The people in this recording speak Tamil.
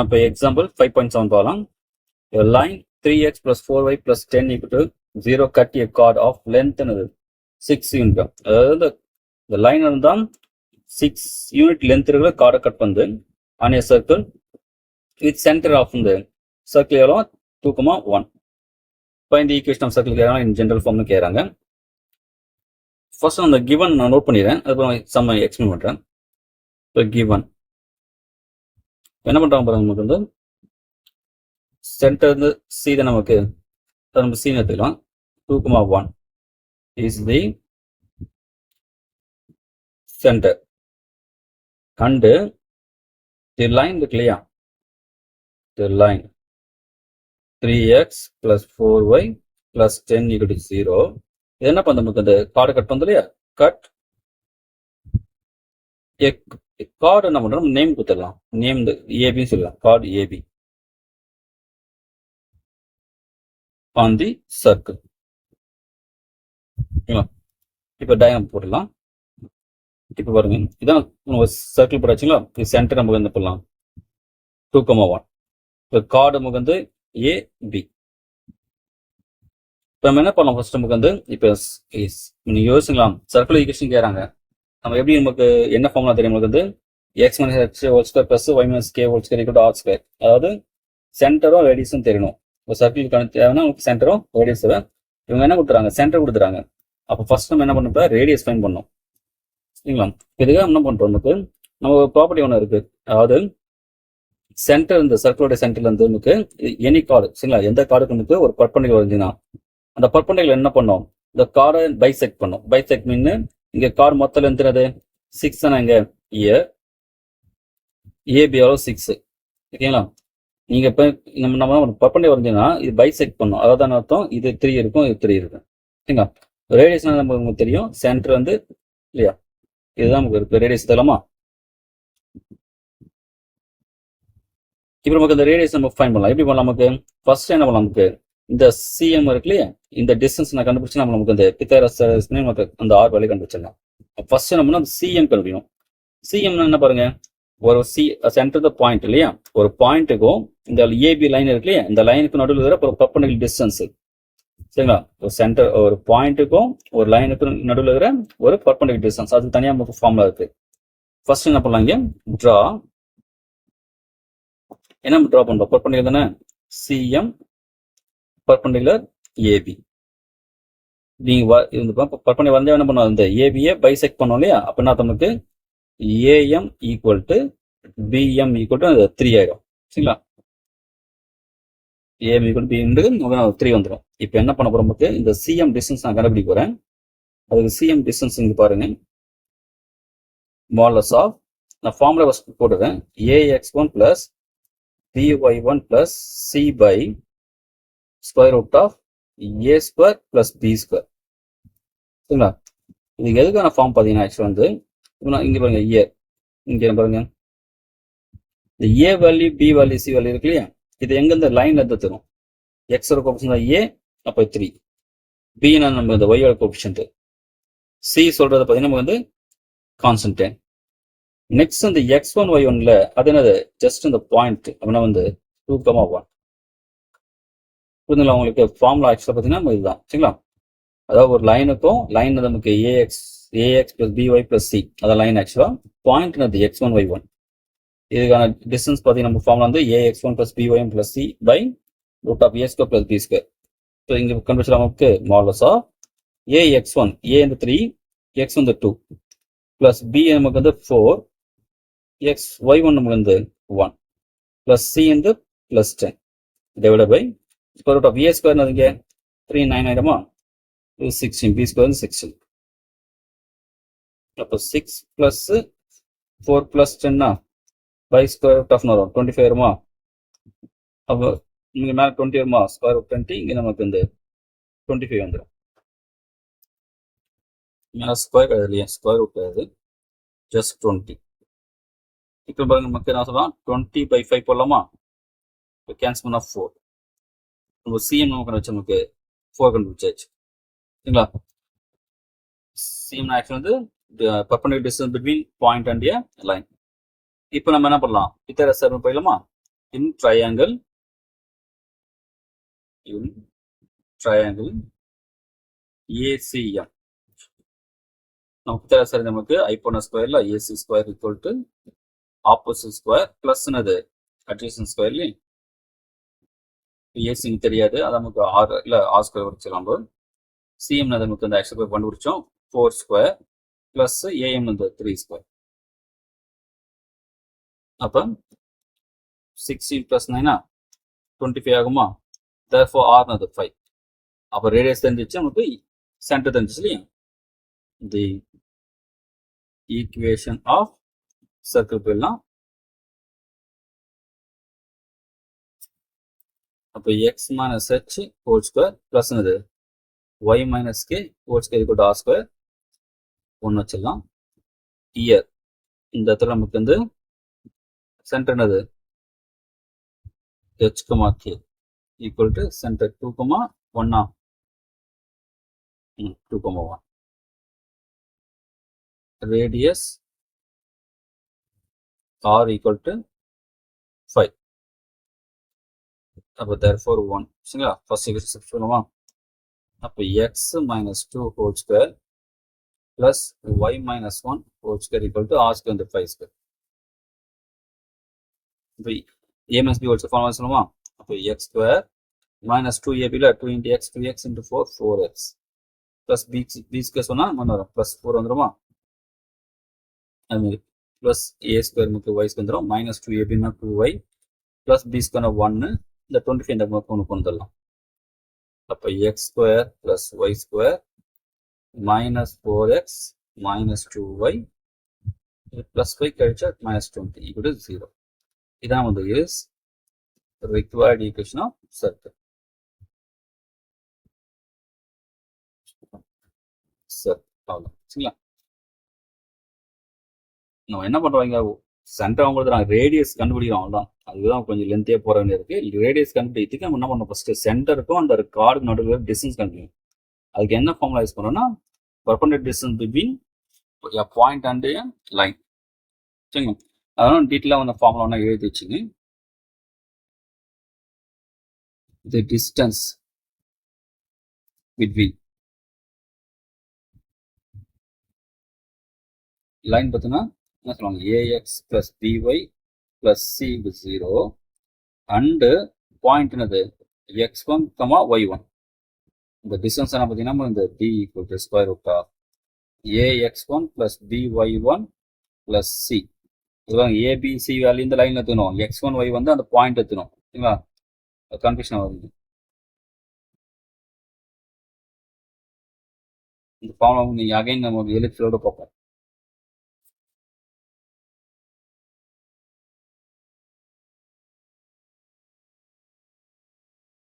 இப்போ எக்ஸாம்பிள் 5.7 பார்க்கலாம். A line 3x plus 4y plus 10 equal to 0 cut a chord of length 6 unit. அதாவது இந்த லைன் இருந்தால் 6 யூனிட் லென்த் இருக்கிற கார்டை கட் பண்ணுது on a circle with centre of இந்த சர்க்கிள் எவ்வளோ 2,1. இப்போ இந்த ஈக்குவேஷன் ஆஃப் சர்க்கிள் கேட்கறாங்க இன் ஜென்ரல் ஃபார்ம்னு கேட்குறாங்க. ஃபர்ஸ்ட் அந்த கிவன் நான் நோட் பண்ணிடுறேன், அதுக்கப்புறம் சம் எக்ஸ்பிளைன் பண்ணுறேன். இப்போ கிவன் என்ன பண்ணுறாங்க பாருங்க, நமக்கு வந்து சென்டர் சி தான் நமக்கு நம்ம சீன் எடுத்துக்கலாம். 2,1 is the center and the line இருக்கு இல்லையா, the line 3x plus 4y plus 10 equal to 0. இது என்ன பண்ண நமக்கு அந்த கார்டு கட் பண்ணது இல்லையா, கட் கார்டு என்ன பண்றோம், நேம் கொடுத்துடலாம், நேம் ஏபின்னு சொல்லலாம், chord AB on the circle. இப்போ டயக்ராம் போடலாம். இப்போ பாருங்க, இதான் சர்க்கிள் போடாச்சுங்களா, இது சென்டர் நமக்கு வந்து போடலாம் 2,1. இப்போ கார்டு நமக்கு வந்து ஏபி. இப்போ நம்ம என்ன பண்ணலாம், ஃபர்ஸ்ட் நமக்கு வந்து இப்போ நீங்க யோசிக்கலாம், சர்க்கிள் ஈக்குவேஷன் கேட்குறாங்க, நம்ம எப்படி நமக்கு என்ன ஃபார்முலா தெரியும், நமக்கு வந்து x minus h whole square plus y minus k whole square equal to r square. அதாவது சென்டரும் ரேடியஸும் தெரியணும். இப்போ சர்க்கிளுக்கான தேவைன்னா உங்களுக்கு சென்டரும் ரேடியஸ். இவங்க என்ன கொடுத்துறாங்க, சென்டர் கொடுத்துறாங்க. அப்போ ஃபர்ஸ்ட் நம்ம என்ன பண்ணப்ப ரேடியஸ் ஃபைண்ட் பண்ணோம் சரிங்களா. இதுக்காக என்ன பண்ணுறோம், நமக்கு நம்ம ப்ராப்பர்ட்டி ஒன்று இருக்கு, அதாவது சென்டர் இந்த சர்க்கிளோட சென்டர்ல இருந்து நமக்கு எனி கார்டு சரிங்களா, எந்த கார்டுக்கு நமக்கு ஒரு பர்பண்டிகுலர் வருதுன்னா அந்த பர்பண்டிகுலர் என்ன பண்ணோம், இந்த கார்டை பைசெக்ட் பண்ணோம். பைசெக்ட் மீன் இங்க கார்டு மொத்தம் எந்தது 6 தானே, இங்க இயர் ஏபி எவ்வளோ 6 ஓகேங்களா. நீங்க இப்போ நம்ம பர்பண்டிகுலர் வரைஞ்சிங்கன்னா இது பைசெக்ட் பண்ணும், அதாவது அர்த்தம் இது 3 இருக்கும், இது 3 இருக்கும் சரிங்களா. ரேடியஸ் நமக்கு தெரியும், சென்டர் வந்து இல்லையா, இதுதான் நமக்கு இருக்கு ரேடியஸ் தெரியலாமா. இப்போ நமக்கு இந்த ரேடியஸ் நம்ம ஃபைண்ட் பண்ணலாம். எப்படி பண்ணலாம், நமக்கு ஃபர்ஸ்ட் என்ன பண்ணலாம், நமக்கு இந்த சிஎம் இருக்கு இல்லையா, இந்த டிஸ்டன்ஸ் நான் கண்டுபிடிச்சு நமக்கு இந்த பித்தாகரஸ் நமக்கு அந்த ஆர் வேலையை கண்டுபிடிச்சிடலாம். ஃபர்ஸ்ட் நம்ம அந்த சிஎம் கண்டுபிடிக்கணும். சிஎம் என்ன பாருங்க, ஒரு சென்டர் த பாயிண்ட் இல்லையா, ஒரு பாயிண்ட்டுக்கும் இந்த ஏபி லைன் இருக்கு இல்லையா, இந்த லைனுக்கு நடுவில் இருக்கிற ஒரு பர்பண்டிகுலர் டிஸ்டன்ஸ் சரிங்களா. ஒரு சென்டர் ஒரு பாயிண்ட்டுக்கும் ஒரு லைனுக்கு நடுவில் இருக்கிற ஒரு பர்பண்டிகுலர் டிஸ்டன்ஸ், அது தனியாக நமக்கு ஃபார்முலா இருக்கு. ஃபர்ஸ்ட் என்ன பண்ணலாம், இங்க ட்ரா என்ன ட்ரா பண்றோம், பர்பண்டிகுலர் தானே, சிஎம் பர்பண்டிகுலர் ஏபி. நீங்க பர்பண்டிகுலர் வரைஞ்சா என்ன பண்ணுவோம், இந்த ஏபியை பைசெக்ட் பண்ணோம் இல்லையா, அப்படின்னா நமக்கு AM equal to PM equal to 3 ஆயிடும் சரிங்களா. ஏஎம் ஈக்குவல் டு பிஎம் 3 வந்துடும். இப்போ என்ன பண்ண போறோம், நமக்கு இந்த சிஎம் டிஸ்டன்ஸ் நான் கண்டுபிடிக்க போறேன். அதுக்கு சிஎம் டிஸ்டன்ஸ் இங்க பாருங்க, மாடலஸ் ஆஃப் நான் ஃபார்முலா ஃபர்ஸ்ட் போடுறேன், ax1 plus by1 plus c by square root of a square plus b square சரிங்களா. இதுக்கு எதுக்கான ஃபார்ம் பார்த்தீங்கன்னா ஆக்சுவலாக வந்து இங்க பாருங்க, இங்க பாருங்க, இந்த A value B value C value இருக்கு இல்லையா, இது எங்க இந்த லைன்ல இருந்து தரும், எக்ஸோட கோபிஷன் தான் ஏ, அப்போ 3, பி நம்ம இந்த ஒய்யோட கோபிஷன்ட், சி சொல்றது பார்த்தீங்கன்னா நமக்கு வந்து கான்ஸ்டன்ட். நெக்ஸ்ட் இந்த x1 y1ல அது என்னது, ஜஸ்ட் இந்த பாயிண்ட் அப்படின்னா வந்து 2,1 புரிஞ்சுங்களா உங்களுக்கு. ஃபார்முலா ஆக்சுவலாக பார்த்தீங்கன்னா இதுதான் சரிங்களா. அதாவது ஒரு லைனுக்கும் லைன் நமக்கு ax plus by plus c, அதான் லைன் ஆக்சுவலாக, பாயிண்ட் x1 y1. இதுக்கான டிஸ்டன்ஸ் பார்த்தீங்கன்னா நம்ம ஃபார்முலா வந்து ax1 plus by1 plus c by root of a square plus b square. So இங்கே கண்டுபிடிச்சலாம் நமக்கு மாடலஸ் ஆஃப் ax1 a இந்த 3 x வந்து 2 plus b நமக்கு வந்து 4 x y1 நமக்கு வந்து 1 plus c வந்து plus 10 divided by square root of a square இங்கே 3 9 ஆயிடுமா, இது 16, b square வந்து 16. அப்போ 6 plus 4 plus 10 by square root of 25 வருமா, அப்போ இங்கே மேலே 20 வருமா, ஸ்கொயர் ரூட் 20, இங்கே நமக்கு இந்த 25 வந்துடும். மேலே ஸ்கொயர் கிடையாது இல்லையா, ஸ்கொயர் ரூட் கிடையாது, ஜஸ்ட் 20. இப்போ பாருங்க நமக்கு என்ன சொல்லலாம், 20/5 போடலாமா, இப்போ கேன்சல் பண்ணால் 4. நம்ம சிஎம் நமக்கு வச்சு நமக்கு 4 கண்டுபிடிச்சாச்சு சரிங்களா. சிஎம் ஆக்சுவல் வந்து perpendicular distance between point and a line. இப்போ நம்ம என்ன பண்ணலாம், பித்தாகரஸ் தேற்றம் போயிடலாமா. in triangle ACM. நமக்கு தெரியாது சார், நமக்கு ஐபோன ஸ்கொயர்ல AC square equal to opposite square plus என்னது அட்ஜசன் ஸ்கொயர்ல ஏசின்னு தெரியாது, அது நமக்கு ஆர் இல்லை ஆர் ஸ்கொயர் வச்சுக்கலாம். சிஎம் நமக்கு அந்த ஆக்சுவல் ஸ்கொயர் கண்டுபிடிச்சோம் 4 ஸ்கொயர் பிளஸ் ஏஎம் 3 ஸ்கொயர். அப்போ 16 பிளஸ் 9 25 ஆகுமா? therefore r 5. அப்போ ரேடியஸ் தெரிஞ்சிச்சு, நமக்கு சென்டர் தெரிஞ்சிச்சு இல்லையா? தி ஈக்குவேஷன் ஆஃப் சர்க்கிள் போயிடலாம். அப்போ X minus H whole square plus என்னது Y minus K whole square equal to R square ஒன்று வச்சிடலாம். இயர் இந்த இடத்துல நமக்கு சென்டர் என்னது H comma K equal to center 2,1 2,1. radius r equal to 5. அப்போ therefore 1 சரிங்களா? ஃபர்ஸ்ட் ஈக்குவேஷன் சொல்லுமா? அப்போ x minus 2 whole square plus y minus 1 whole square equal to r square 5 square. இப்போ a minus b whole square formula சொல்லுமா? அப்போ x square minus 2ab 2 into x 2x into 4 4x plus b square சொன்னா என்ன வரும்? plus 4 வந்துருமா? அதுமாதிரி plus a square நமக்கு y square வந்துடும் minus 2ab 2y plus b square 1 இந்த 25 இந்த பக்கம் கொண்டு வந்துடலாம். அப்போ x square plus y square minus 4x minus 2y plus 5 கழிச்சா minus 20 equal to 0. இதான் is required equation of circle. அவ்வளோதான் சரிங்களா? நம்ம என்ன பண்ணுறோம், சென்டர் அவங்களுக்கு நாங்கள் ரேடியஸ் கண்டுபிடிக்கிறோம், அவ்வளோதான். அதுதான் கொஞ்சம் லென்த்தியாக போகிற வேண்டியது இருக்குது. ரேடியஸ் கண்டுபிடிக்கிறதுக்கு நம்ம என்ன பண்ணோம், ஃபஸ்ட்டு சென்டருக்கும் அந்த கார்டுக்கு நடுவில் டிஸ்டன்ஸ் கண்டுபிடிக்கும். அதுக்கு என்ன ஃபார்முலா யூஸ் பண்ணுறோம்னா perpendicular distance between a point and a line. சரிங்களா? அதனால டீட்டெயிலாக அந்த ஃபார்முலா ஒன்றா எழுதி வச்சுங்க. the distance between line பார்த்தீங்கன்னா என்ன சொல்லுவாங்க, ax plus by plus c is 0 and point என்னது x1, y1. இந்த டிஸ்டன்ஸ் என்ன பார்த்தீங்கன்னா இந்த b equal to square root of ax1 plus by1 plus c. இதுதான் abc வேல்யூ இந்த லைன் எடுத்துக்கணும், x1 y வந்து அந்த பாயிண்ட் எடுத்துக்கணும். சரிங்களா? கன்ஃபியூஷன் வருது. இந்த ஃபார்முலா நீங்கள் அகைன் நம்ம எலிப்ஸோட பார்ப்போம்.